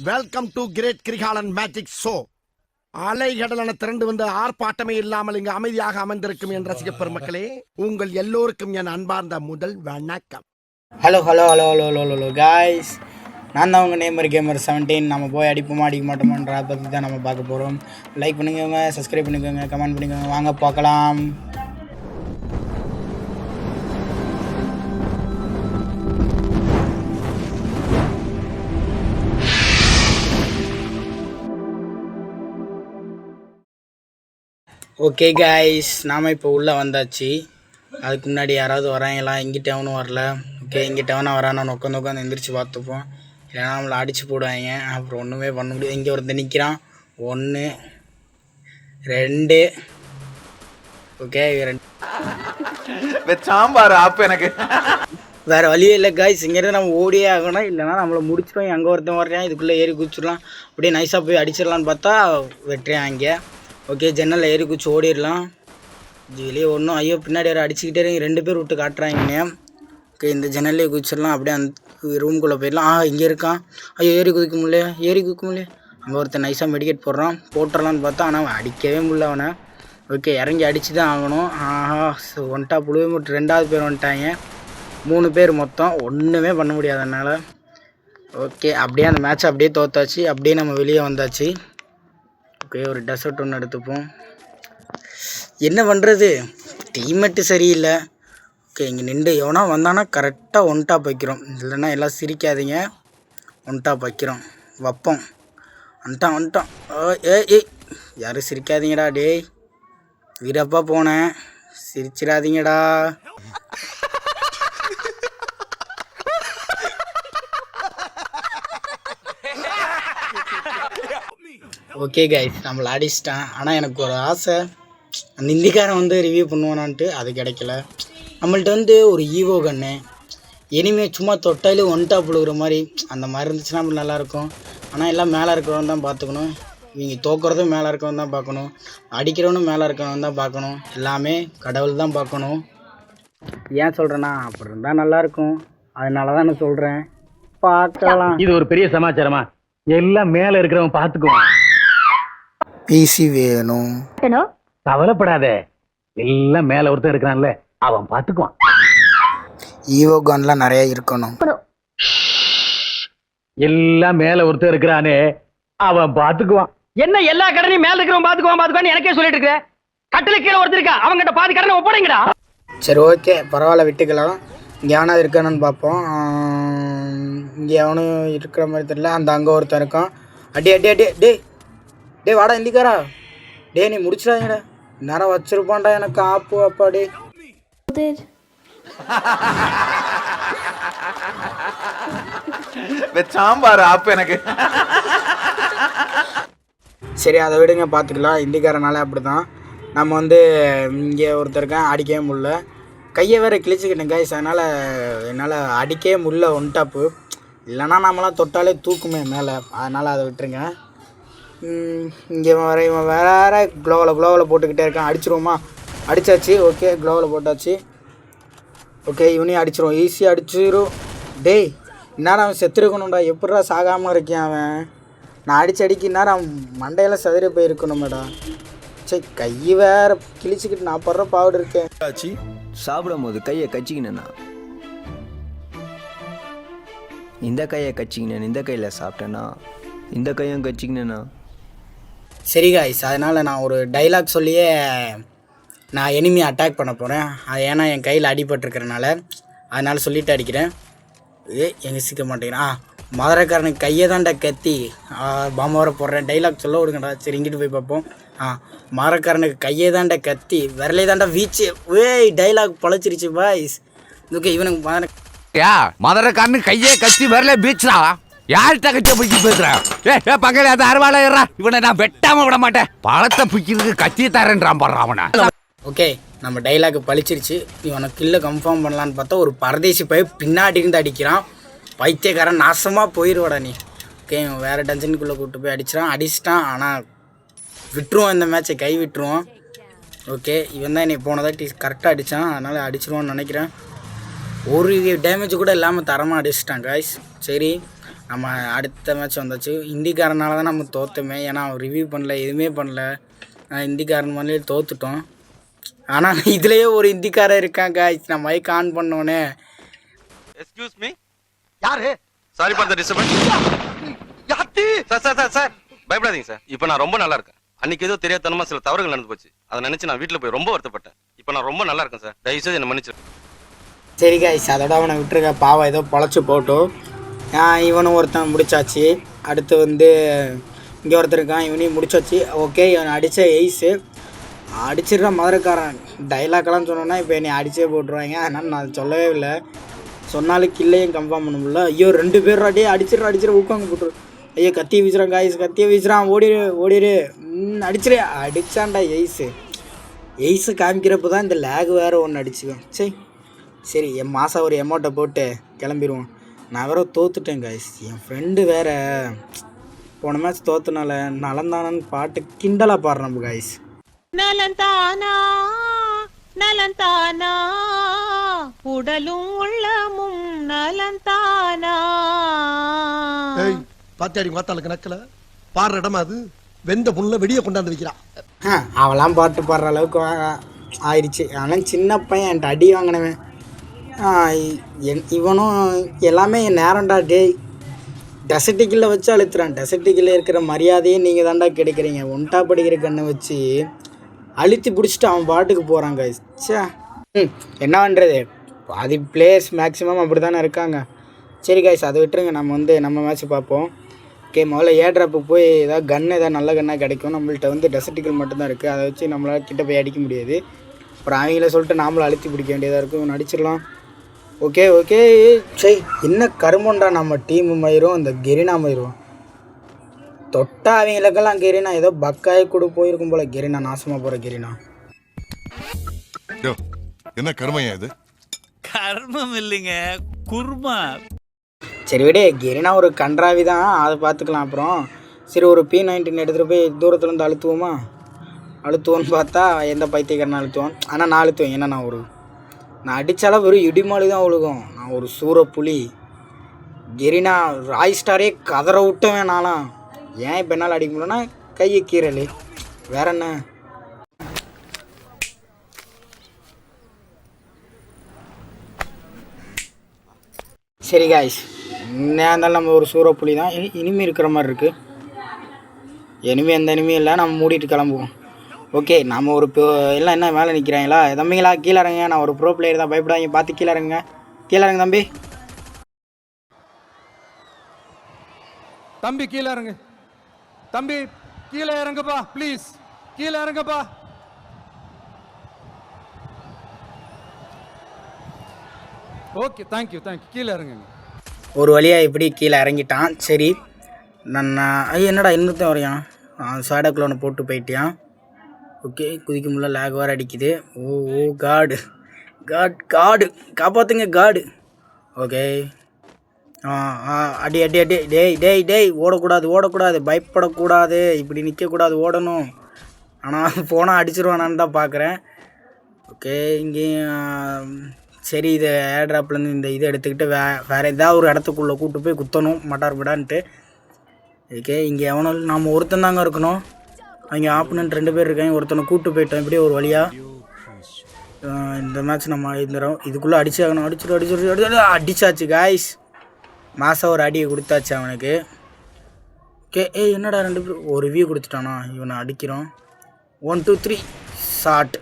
Welcome to great Kirikalan magic show. அலைகடலான திரண்டு வந்து ஆர்ப்பாட்டமே இல்லாமல் இங்கு அமைதியாக அமர்ந்திருக்கும் என் ரசிக பெருமக்களே, உங்கள் எல்லோருக்கும் என் அன்பார்ந்த முதல் வணக்கம். ஹலோ காய்ஸ், நான் தான் உங்கள் நேமர் கேமர் 17. நம்ம போய் அடிப்போமா அடிக்க மாட்டோமான்ற அதை பற்றி தான் நம்ம பார்க்க போகிறோம். லைக் பண்ணிக்கோங்க, சப்ஸ்கிரைப் பண்ணிக்கோங்க, கமெண்ட் பண்ணிக்கோங்க. வாங்க பார்க்கலாம். ஓகே காய்ஸ், நாம் இப்போ உள்ளே வந்தாச்சு. அதுக்கு முன்னாடி யாராவது வராங்களா? இங்கிட்ட அவனும் வரல. ஓகே, இங்கிட்ட அவனா வரான்னு உட்காந்து எந்திரிச்சு பார்த்துப்போம். இல்லைனா நம்மளை அடித்து போடுவாங்க, அப்புறம் ஒன்றுமே பண்ண முடியாது. இங்கே ஒருத்தர் நிற்கிறான். 1 2. ஓகே, 2 சாம்பார் ஆப்பு. எனக்கு வேறு வழியே இல்லை காய்ஸ். இங்கேருந்து நம்ம ஓடியே ஆகணும், இல்லைனா நம்மளை முடிச்சிடும். அங்கே ஒருத்தன் வர்றான், இதுக்குள்ளே ஏறி குதிச்சிடலாம். அப்படியே நைஸாக போய் அடிச்சிடலான்னு பார்த்தா வெட்டுறேன் அங்கே. ஓகே, ஜன்னலில் ஏறி குச்சி ஓடிடலாம். வெளியே ஒன்றும் ஐயோ பின்னாடி யாரும் அடிச்சுக்கிட்டே 2 பேர் விட்டு காட்டுறாங்க. ஓகே, இந்த ஜன்னல்லே குதிச்சிடலாம். அப்படியே அந்த ரூம்குள்ளே போயிடலாம். இங்கே இருக்கான். ஐயோ ஏறி குதிக்க முடியல. அங்கே ஒருத்தர் நைஸாக மெடிக்கேட் போட்டுடலான்னு பார்த்தா ஆனால் அவன் அடிக்கவே முடியல அவனை. ஓகே, இறங்கி அடித்து தான் ஆகணும். ஒன்ட்டா புழுவே மட்டும் 2வது பேர் வந்துட்டாங்க. 3 பேர் மொத்தம். ஒன்றுமே பண்ண முடியாது அதனால். ஓகே, அப்படியே அந்த மேட்ச்சை அப்படியே தோத்தாச்சு. அப்படியே நம்ம வெளியே வந்தாச்சு. ஓகே, ஒரு டெசர்ட் ஒன்று எடுத்துப்போம். என்ன பண்ணுறது, டீமெட்டு சரியில்லை. ஓகே, இங்கே நின்று எவனா வந்தானா கரெக்டாக ஒன் டாப் வைக்கிறோம். இல்லைன்னா எல்லாம் சிரிக்காதீங்க, ஒன் டாப் வைக்கிறோம். வைப்போம். வந்துட்டான். ஏய் யாரும் சிரிக்காதீங்கடா. டேய் வீரப்பா போனேன், சிரிச்சிடாதீங்கடா. ஓகே கைஸ், நம்மளை அடிச்சிட்டான். ஆனால் எனக்கு ஒரு ஆசை, அந்த இந்திக்காரன் ரிவ்யூ பண்ணுவானான்ட்டு. அது கிடைக்கல. நம்மள்ட்ட ஒரு ஈவோ கன்று இனிமே சும்மா தொட்டாலே ஒன் டாப் விழுகிற மாதிரி அந்த மாதிரி இருந்துச்சுன்னா நம்ம நல்லாயிருக்கும். ஆனால் எல்லாம் மேலே இருக்கிறவன் தான் பார்த்துக்கணும். இவங்க தோக்குறதும் மேலே இருக்கிறவன் தான் பார்க்கணும், அடிக்கிறவனும் மேலே இருக்கிறவன் தான் பார்க்கணும். எல்லாமே கடவுள் தான் பார்க்கணும். ஏன் சொல்கிறேன்னா, அப்படி இருந்தால் நல்லாயிருக்கும். அதனால தான் நான் சொல்கிறேன். பார்க்கலாம். இது ஒரு பெரிய சமாச்சாரமா? எல்லாம் மேலே இருக்கிறவன் பார்த்துக்குவான். பிசி வேணும், கவலைப்படாத, எல்லாம் மேல ஒருத்தன் இருக்கிறான்ல, அவன் பாத்துக்குவான். ஈவோ கன்லாம் நிறைய இருக்கணும். எல்லாம் மேல ஒருத்தன் இருக்கிறானே, அவன் பாத்துக்குவான். என்ன எல்லா கடனையும் மேல இருக்கிறவன் பாத்துக்குவான் எனக்கே சொல்லிட்டு இருக்க? கட்டில கீழே ஒருத்தர் இருக்கா, அவங்கிட்ட பாதி கடனை ஒப்படைங்கடா. சரி ஓகே, பரவாயில்ல, விட்டுக்கலாம். இங்கே எவனா இருக்கானு பார்ப்போம். இங்கே எவனும் இருக்கிற மாதிரி தெரியல. அங்கே ஒருத்தன் இருக்கான். அடி டே வாடா இந்திக்காரா. டே நீ முடிச்சிடாங்கடா, நேரம் வச்சிருப்பான்டா எனக்கு ஆப்பு. அப்பாடி சாம்பார் ஆப்பு. எனக்கு சரி, அதை விடுங்க, பார்த்துக்கலாம். இந்திக்காரனால அப்படி தான். நம்ம இங்கே ஒருத்தருக்கேன், அடிக்கவே முடியல. கையை வேறு கிழிச்சிக்கிட்டேன் கைஸ். அதனால் என்னால் அடிக்கவே முடியல ஒன் டாப்பு. இல்லைனா நம்மளாம் தொட்டாலே தூக்குமே மேலே. அதனால் அதை விட்டுருங்க. இங்கே இவன் வேறு க்ளோவில் போட்டுக்கிட்டே இருக்கான். அடிச்சிருவோமா? அடித்தாச்சு. ஓகே, க்ளோவில் போட்டாச்சு. ஓகே, இவனையும் அடிச்சிருவோம், ஈஸியாக அடிச்சிடும். டேய் இந்நேரம் அவன் செத்துருக்கணும்டா. எப்படா சாகாமல் இருக்கேன் அவன்? நான் அடிக்க இந்நேரம் அவன் மண்டையெல்லாம் சதுரி போயிருக்கணும் மேடம். சரி, கை வேறு கிழிச்சிக்கிட்டு நான் படுற பாவடு இருக்கேன். சாப்பிடும் போது கையை கச்சிக்கினேண்ணா, இந்த கையை கச்சிக்கினேன், இந்த கையில் சாப்பிட்டேன்னா இந்த கையும் கச்சிக்கினேண்ணா. சரி காய்ஸ், அதனால் நான் ஒரு டைலாக் சொல்லியே நான் எனிமி அட்டாக் பண்ண போகிறேன். அது ஏன்னா என் கையில் அடிபட்டுருக்கிறனால, அதனால் சொல்லிவிட்டு அடிக்கிறேன். எங்கே சிக்க மாட்டேங்கிறேன். மதுரைக்காரனுக்கு கையை தாண்டா கத்தி பாம்பு வர போடுறேன். டைலாக் சொல்ல விடுங்கடா. சரி, இங்கிட்டு போய் பார்ப்போம். மதுரைக்காரனுக்கு கையை தாண்டா கத்தி, விரலே தாண்டா வீச்சு. Dialogue பழச்சிருச்சு boys. ஓகே, இவனுக்கு மதுரைக்காரனுக்கு கையே கத்தி விரலே பீச்சுடா. யார்கிட்ட கட்சியை பிடிச்சி பேசுறேன்? ஏ பங்காளி, அது அறுவாளையறா. இவனை நான் வெட்டாம விட மாட்டேன். பழத்தை பிக்கிறதுக்கு கத்தி தரேன்றான் பாடுறான் அவனை. ஓகே, நம்ம டைலாக் பழிச்சிருச்சு. இவனை கில்ல கன்ஃபார்ம் பண்ணலான்னு பார்த்தா ஒரு பரதேசி போய் பின்னாடி இருந்து அடிக்கிறான். பைத்தியக்காரன், நாசமாக போயிடுவாடா நீ. ஓகே, இவன் வேறு டஞ்சனுக்குள்ளே கூப்பிட்டு போய் அடிச்சிட்டான். ஆனால் விட்டுருவோம், இந்த மேட்சை கை விட்டுருவோம். ஓகே, இவன் தான் என்னை போனதாட்டி கரெக்டாக அடித்தான். அதனால் அடிச்சிருவான்னு நினைக்கிறேன். ஒரு டேமேஜ் கூட இல்லாமல் தரமாக அடிச்சிட்டான் காய்ஸ். சரி, நம்ம அடுத்த மேட்ச் வந்தாச்சு. இந்திக்காரனால தான் நம்ம தோற்றுமே, ஏன்னா அவன் ரிவ்யூ பண்ணல, எதுவுமே பண்ணல. இந்திக்காரன் மாதிரியே தோற்றுட்டோம். ஆனால் இதுலேயே ஒரு இந்திக்காரன் இருக்கான் guys. நான் மைக் ஆன் பண்ணோன்னே எக்ஸ்கியூஸ் மீ. யாரு? Sorry for the disturbance. யாத்தி? சார் பயப்படாதீங்க சார். இப்போ நான் ரொம்ப நல்லா இருக்கேன். அன்னைக்கு ஏதோ தெரியாதனமா சில தவறுகள் நடந்து போச்சு. அதை நினைச்சு நான் வீட்டில் போய் ரொம்ப வருத்தப்பட்டேன். இப்போ நான் ரொம்ப நல்லா இருக்கேன் சார். தயவுசெய்து என்ன மன்னிச்சிருங்க. சரி guys, அதோட அவனை விட்டுருக்க, பாவம் ஏதோ பொழைச்சி போட்டோம். இவனும் ஒருத்தன் முடிச்சாச்சு. அடுத்து வந்து இங்கே ஒருத்தர் இருக்கான், இவனையும் முடிச்சாச்சு. ஓகே, இவனை அடித்த எய்ஸு அடிச்சிடுற மதுரைக்காரன். டைலாக்கெல்லாம் சொன்னோன்னா இப்போ என்னை அடிச்சே போட்டுருவாங்க. அதனால் நான் சொல்லவே இல்லை. சொன்னாலும் கில்லையும் கன்ஃபார்ம் பண்ண முடியல. ஐயோ 2 பேர் அடிச்சிட ஊக்காங்க போட்டுரு. ஐயோ கத்தியை வீசுகிறான் guys, கத்தியை வீசுகிறான். ஓடிடு அடிச்சான்டா எய்ஸு காமிக்கிறப்ப தான் இந்த லேக் வேறு ஒன்று அடிச்சுக்கோம். சரி என் மாதம் ஒரு எமௌண்ட்டை போட்டு கிளம்பிடுவோம். நான் வேற தோத்துட்டேன் guys. என் ஃப்ரெண்டு வேறு போன மேட்ச் தோத்துனால நலந்தானன்னு பாட்டு கிண்டலாக பாடுறோம் guys. நலந்தானா நலந்தானா உடலும் உள்ளமும் நலந்தானா. பாத்தியாடி மாத்தாளுக்கு நக்கல பாடுற இடமா அது? வெந்த புண்ணுல வெடியை கொண்டாந்து வைக்கிறான். அவெல்லாம் பாட்டு பாடுற அளவுக்கு ஆயிடுச்சு. ஆனால் சின்ன பையன் என்கிட்ட அடி வாங்கினவன். இவனும் எல்லாமே என் நேரம்டா. டேய் டெசர்ட்டிக்கில் வச்சு அழுத்துறான். டெசர்ட்டிக்கில் இருக்கிற மரியாதையே நீங்கள் தான்டா கிடைக்கிறீங்க. ஒன்ட்டா படிக்கிற கண்ணை வச்சு அழுத்தி பிடிச்சிட்டு அவன் பாட்டுக்கு போகிறான் guys. என்ன பண்ணுறது, பாதி பிளேயர்ஸ் மேக்ஸிமம் அப்படி தானே இருக்காங்க. சரி guys, அதை விட்டுருங்க. நம்ம வந்து நம்ம மேட்ச் பார்ப்போம். ஓகே, முதல்ல ஏட்ராப்புக்கு போய் ஏதாவது நல்ல கன்னாக கிடைக்கும். நம்மள்ட்ட வந்து டெசர்ட்டிக்கல் மட்டும்தான் இருக்குது. அதை வச்சு நம்மளால் கிட்ட போய் அடிக்க முடியாது. அப்புறம் அவங்கள சொல்லிட்டு நாமளும் அழுத்தி பிடிக்க வேண்டியதாக இருக்கும். இவன் அடிச்சிடலாம். ஓகே சரி, என்ன கருமண்டா நம்ம டீமு மயிரும் இந்த கெரினா மயிரும். தொட்டா அவங்களுக்கெல்லாம் கெரினா ஏதோ பக்காய் கூட போயிருக்கும் போல. கெரினா நாசமாக போகிற கெரினா. என்ன கருமையா இது? கர்மம் இல்லைங்க, குர்மா. சரி விடு, கெரினா ஒரு கன்றாவி தான், அதை பார்த்துக்கலாம் அப்புறம். சரி, ஒரு P19 எடுத்துகிட்டு போய் தூரத்துலேருந்து அழுத்துவோன்னு பார்த்தா எந்த பைத்தியக்காரனை அழுத்துவோம். ஆனால் நான் அழுத்துவேன். ஏன்னா நான் அடித்தாலும் வெறும் இடிமாலி தான் ஒழுகும். நான் ஒரு சூறப்புலி. கெரினா ராய் ஸ்டாரே கதற விட்டவன் நான்லாம். ஏன் இப்போ என்னால் அடிக்க முடியலன்னா கையை கீறல், வேற என்ன. சரி guys, என்ன இருந்தாலும் நம்ம ஒரு சூறப்புலி தான். இனிமே இருக்கிற மாதிரி இருக்குது. இனிமே எந்த இனிமையும் இல்லை. நம்ம மூடிட்டு கிளம்புவோம். ஓகே, நம்ம ஒரு எல்லாம் என்ன மேலே நிற்கிறாங்களா? தம்பிங்களா கீழே இறங்க. நான் ஒரு ப்ரோ பிளேயர் தான், பயப்படாதீங்க. பார்த்து கீழே இறங்க தம்பி. தம்பி கீழே இறங்கு. தம்பி கீழே இறங்குப்பா, ப்ளீஸ் கீழே இறங்குப்பா. ஓகே, தேங்க்யூ கீழே இறங்குங்க. ஒரு வழியாக இப்படி கீழே இறங்கிட்டான். சரி, நான் என்னடா இன்னொருத்தன் வரையான். சாடாக்குள்ள ஒன்று போட்டு போயிட்டியான். ஓகே, குதிக்க முடியல, லேக் வேறு அடிக்குது. ஓ காடு காப்பாற்றுங்க காடு. ஓகே, அடி டேய் ஓடக்கூடாது, பயப்படக்கூடாது, இப்படி நிற்கக்கூடாது, ஓடணும். ஆனால் போனால் அடிச்சிருவானான்னு தான் பார்க்குறேன். ஓகே, இங்கேயும் சரி, இதை ஏர்ட்ராப்லேருந்து இந்த இதை எடுத்துக்கிட்டு வேறு ஏதாவது ஒரு இடத்துக்குள்ளே கூப்பிட்டு போய் குத்தணும் மட்டார்பிடான்ட்டு. ஓகே, இங்கே எவனும் நாம் ஒருத்தன் தாங்க இருக்கணும். அங்கே ஆப்பனன்ட் 2 பேர் இருக்காங்க. ஒருத்தனை கூப்பிட்டு போயிட்டோம் இப்படியே ஒரு வழியாக. இந்த மேட்ச் நம்ம இதுக்குள்ளே அடிச்சாகணும். அடிச்சாச்சு guys. மாதம் ஒரு அடியை கொடுத்தாச்சு அவனுக்கு. ஓகே, என்னடா 2 பேர் ஒரு வியூ கொடுத்துட்டானா? இவனை அடிக்கிறோம். 1 2 3 ஷாட்.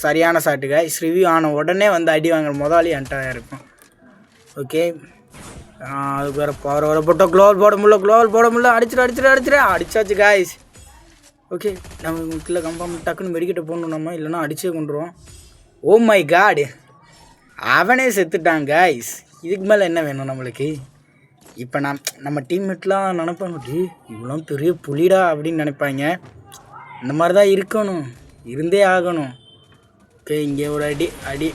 சரியான ஷாட்டு guys. ரிவ்யூ ஆன உடனே வந்து அடி வாங்குற முதலாளி என்கிட்ட இருக்கும். ஓகே, அதுக்கு வேறு பவர் வர போட்டோம். க்ளோவல் போட முடியல. அடிச்சாச்சு guys. ஓகே, நம்ம கீழே கன்ஃபார்ம் டக்குன்னு மெடிக்கிட்ட போகணும் நம்ம, இல்லைன்னா அடிச்சே கொண்டுருவோம். ஓ மை காட், அவனே செத்துட்டான் guys. இதுக்கு மேலே என்ன வேணும் நம்மளுக்கு? இப்போ நம்ம டீம்மேட்லாம் நினைப்பாங்க, இவ்வளோ பெரிய புலிடா அப்படின்னு நினைப்பாங்க. இந்த மாதிரி தான் இருக்கணும், இருந்தே ஆகணும். ஓகே, இங்கே ஒரு அடி.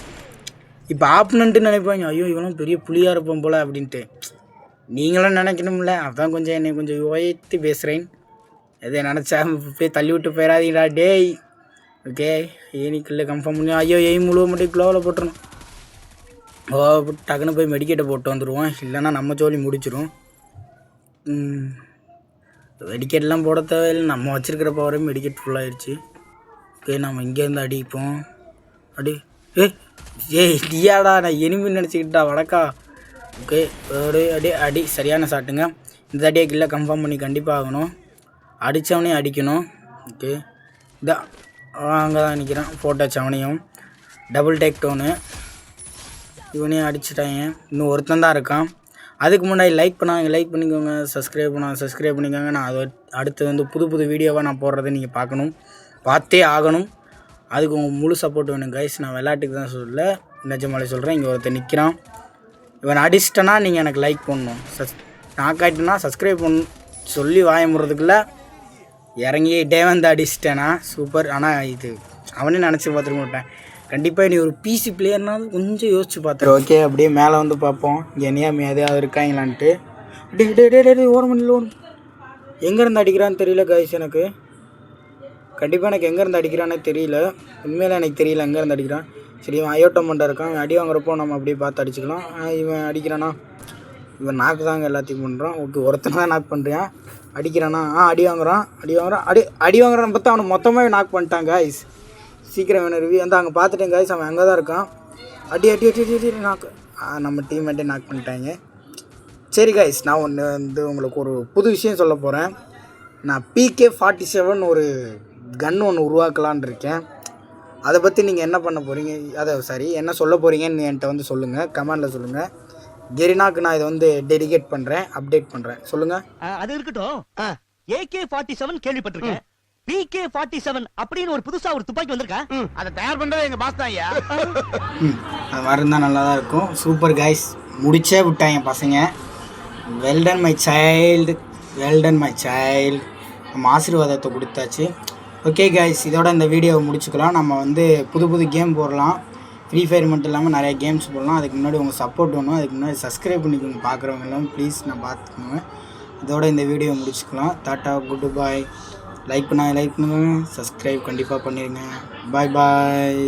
இப்போ ஆப்னன்ட்டு நினைப்பாங்க, ஐயோ இவனும் பெரிய புலியாக இருப்போம் போல் அப்படின்ட்டு. நீங்களும் நினைக்கணும்ல, அதான் கொஞ்சம் என்னை கொஞ்சம் உயர்த்தி பேசுகிறேன். எதை நினச்சா போய் தள்ளி விட்டு போயிடாதீங்கடா டேய். ஓகே, ஏனிக்குள்ளே கன்ஃபார்ம் பண்ணி ஐயோ முழுவ மட்டும் க்ளோவில் போட்டுருணும். டக்குன்னு போய் மெடிக்கேட்டை போட்டு வந்துடுவோம், இல்லைன்னா நம்ம ஜோலி முடிச்சிடும். மெடிக்கெட்லாம் போட தேவையில்லை, நம்ம வச்சுருக்கிற பவரே மெடிக்கெட் ஃபுல்லாகிடுச்சு. ஓகே, நம்ம இங்கேருந்து அடிப்போம். அடி ஏய் டியாடா, நான் எனிமி நினச்சிக்கிட்டா வடக்கா. ஓகே, அடி அடி சரியான ஷாட்டுங்க. இந்த அடியை கில்ல கன்ஃபார்ம் பண்ணி கண்டிப்பாக ஆகணும். அடித்தவனே அடிக்கணும். ஓகே, இதான் அங்கே தான் நிற்கிறான். போட்டாச்சு அவனையும். டபுள் டேக் டவுனு, இவனையும் அடிச்சிட்டாங்க. இன்னும் ஒருத்தன் தான் இருக்கான். அதுக்கு முன்னாடி லைக் பண்ணிக்கோங்க, சப்ஸ்கிரைப் பண்ணிக்கோங்க. நான் அதை அடுத்து வந்து புது புது வீடியோவாக நான் போடுறதை நீங்கள் பார்த்தே ஆகணும். அதுக்கு உங்கள் முழு சப்போர்ட் வேணும் கைஸ். நான் விளையாட்டுக்கு தான் சொல்ல, நிஜமாலே சொல்கிறேன். இங்கே ஒருத்தர் நிற்கிறான். இவன் அடிச்சிட்டனா நீங்கள் எனக்கு லைக் பண்ணணும். நான் காட்டினா சப்ஸ்கிரைப் சொல்லி வாய முறதுக்குள்ளே இறங்கிட்டே வந்து அடிச்சிட்டேனா சூப்பர். ஆனால் இது அவனே நினச்சி பார்த்துருக்க மாட்டேன். கண்டிப்பாக நீ ஒரு பிசி பிளேயர்னாலும் கொஞ்சம் யோசிச்சு பார்த்துரு. ஓகே, அப்படியே மேலே வந்து பார்ப்போம் இங்கே என்னையா எதையாவது இருக்காங்களான்ட்டு. ஓரம் எங்கேருந்து அடிக்கிறான்னு தெரியல கைஸ். எனக்கு கண்டிப்பாக எனக்கு எங்கேருந்து அடிக்கிறானே தெரியல. உண்மையில எனக்கு தெரியல எங்கேருந்து அடிக்கிறான். சரி, இவன் அயோட்டம் பண்ணுற இருக்கான். அடி வாங்குறப்போ நம்ம அப்படியே பார்த்து அடிச்சுக்கலாம். இவன் அடிக்கிறானா? இவன் நாக்கு தாங்க எல்லாத்தையும் பண்ணுறான். ஓகே, ஒருத்தனை தான் நாக் பண்ணுறான். அடிக்கிறானா? அடி வாங்குறான். அடி வாங்குறான்னு பார்த்தா அவனை மொத்தமாக நாக் பண்ணிட்டான் கைஸ். சீக்கிரம் வேணும் ரிவ்யூ வந்து அங்கே பார்த்துட்டேன் கைஸ். அவன் அங்கே தான் இருக்கான். அடி நாக்கு. நம்ம டீம்மேட்டே நாக் பண்ணிட்டாங்க. சரி கைஸ், நான் ஒன்று வந்து உங்களுக்கு ஒரு புது விஷயம் சொல்ல போகிறேன். நான் PK-47 ஒரு கன் ஒன்று உருவாக்கலான் இருக்கேன். அதை பற்றி நீங்கள் என்ன பண்ண போகிறீங்க, என்ன சொல்ல போகிறீங்கன்னு என்கிட்ட வந்து சொல்லுங்கள், கமெண்டில் சொல்லுங்கள். கெரினாக்கு நான் இதை வந்து டெடிகேட் பண்ணுறேன், அப்டேட் பண்ணுறேன். சொல்லுங்கள். அது இருக்கட்டும். AK-47 கேள்விப்பட்டிருக்கேன். PK-47 அப்படின்னு ஒரு புதுசா ஒரு துப்பாக்கி வந்திருக்கா? அதை தயார் பண்றது எங்க பாஸ் தான் ஐயா. அது வரந்தான் நல்லா தான் இருக்கும். சூப்பர் கைஸ், முடிச்சே விட்டாங்க பசங்க. Well done my child. நம்ம ஆசீர்வாதத்தை கொடுத்தாச்சு. ஓகே கைஸ், இதோட இந்த வீடியோவை முடிச்சுக்கலாம். நம்ம வந்து புது புது கேம் போடலாம். ஃப்ரீ ஃபயர் மட்டும் இல்லாமல் நிறைய கேம்ஸ் போடலாம். அதுக்கு முன்னாடி உங்கள் சப்போர்ட் வேணும். அதுக்கு முன்னாடி சப்ஸ்கிரைப் பண்ணிக்கோங்க. பார்க்குறவங்க எல்லாம் ப்ளீஸ் நான் பார்த்துக்கோங்க. இதோட இந்த வீடியோ முடிச்சுக்கலாம். டாட்டா, குட் பாய். லைக் பண்ணுங்க, சப்ஸ்கிரைப் கண்டிப்பாக பண்ணிடுங்க. பாய்.